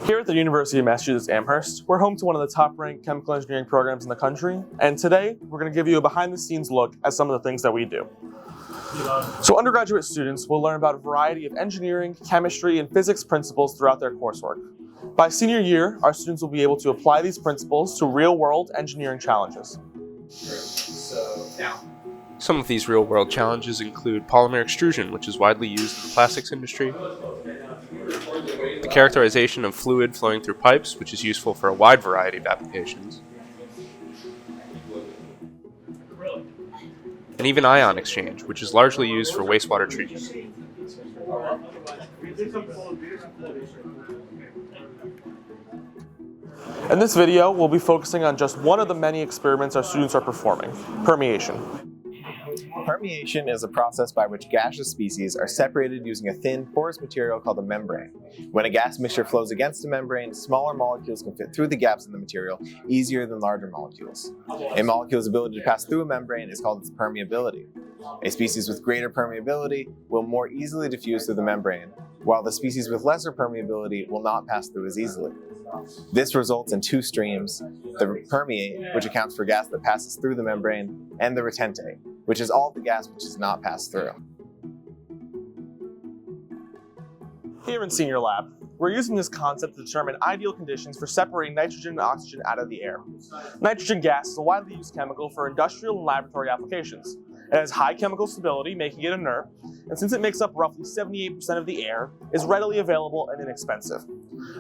Here at the University of Massachusetts Amherst, we're home to one of the top-ranked chemical engineering programs in the country, and today we're going to give you a behind-the-scenes look at some of the things that we do. So undergraduate students will learn about a variety of engineering, chemistry, and physics principles throughout their coursework. By senior year, our students will be able to apply these principles to real-world engineering challenges. Some of these real-world challenges include polymer extrusion, which is widely used in the plastics industry, the characterization of fluid flowing through pipes, which is useful for a wide variety of applications, and even ion exchange, which is largely used for wastewater treatment. In this video, we'll be focusing on just one of the many experiments our students are performing, permeation. Permeation is a process by which gaseous species are separated using a thin, porous material called a membrane. When a gas mixture flows against a membrane, smaller molecules can fit through the gaps in the material easier than larger molecules. A molecule's ability to pass through a membrane is called its permeability. A species with greater permeability will more easily diffuse through the membrane, while the species with lesser permeability will not pass through as easily. This results in two streams, the permeate, which accounts for gas that passes through the membrane, and the retentate, which is all the gas which does not pass through. Here in Senior Lab, we're using this concept to determine ideal conditions for separating nitrogen and oxygen out of the air. Nitrogen gas is a widely used chemical for industrial and laboratory applications. It has high chemical stability, making it inert, and since it makes up roughly 78% of the air, is readily available and inexpensive.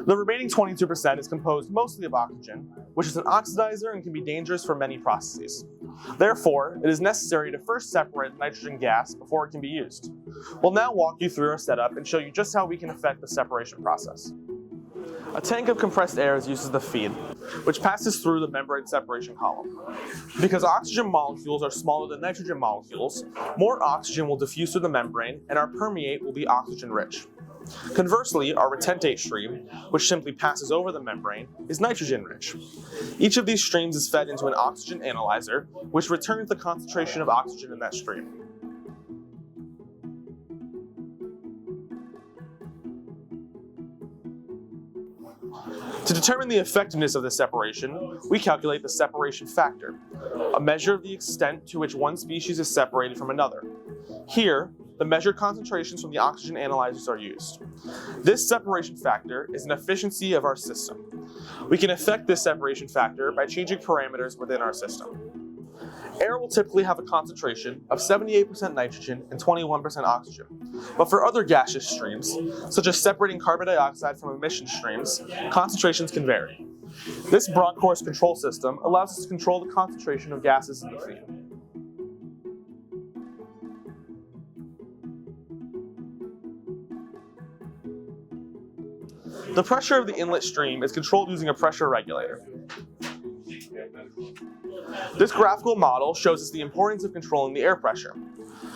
The remaining 22% is composed mostly of oxygen, which is an oxidizer and can be dangerous for many processes. Therefore, it is necessary to first separate the nitrogen gas before it can be used. We'll now walk you through our setup and show you just how we can affect the separation process. A tank of compressed air is used as the feed, which passes through the membrane separation column. Because oxygen molecules are smaller than nitrogen molecules, more oxygen will diffuse through the membrane and our permeate will be oxygen-rich. Conversely, our retentate stream, which simply passes over the membrane, is nitrogen-rich. Each of these streams is fed into an oxygen analyzer, which returns the concentration of oxygen in that stream. To determine the effectiveness of the separation, we calculate the separation factor, a measure of the extent to which one species is separated from another. Here, the measured concentrations from the oxygen analyzers are used. This separation factor is an efficiency of our system. We can affect this separation factor by changing parameters within our system. Air will typically have a concentration of 78% nitrogen and 21% oxygen. But for other gaseous streams, such as separating carbon dioxide from emission streams, concentrations can vary. This broad course control system allows us to control the concentration of gases in the feed. The pressure of the inlet stream is controlled using a pressure regulator. This graphical model shows us the importance of controlling the air pressure.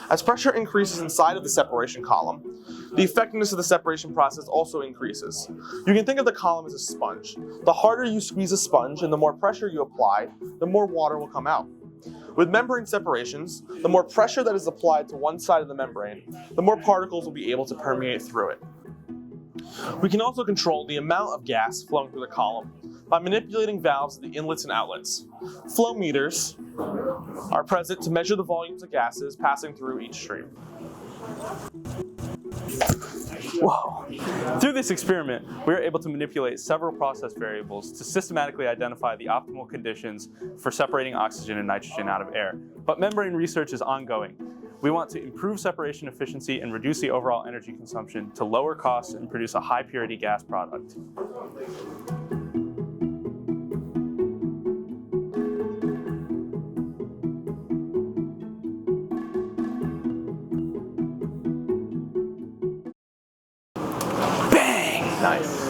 As pressure increases inside of the separation column, the effectiveness of the separation process also increases. You can think of the column as a sponge. The harder you squeeze a sponge and the more pressure you apply, the more water will come out. With membrane separations, the more pressure that is applied to one side of the membrane, the more particles will be able to permeate through it. We can also control the amount of gas flowing through the column by manipulating valves at the inlets and outlets. Flow meters are present to measure the volumes of gases passing through each stream. Whoa. Through this experiment, we were able to manipulate several process variables to systematically identify the optimal conditions for separating oxygen and nitrogen out of air. But membrane research is ongoing. We want to improve separation efficiency and reduce the overall energy consumption to lower costs and produce a high purity gas product. Nice.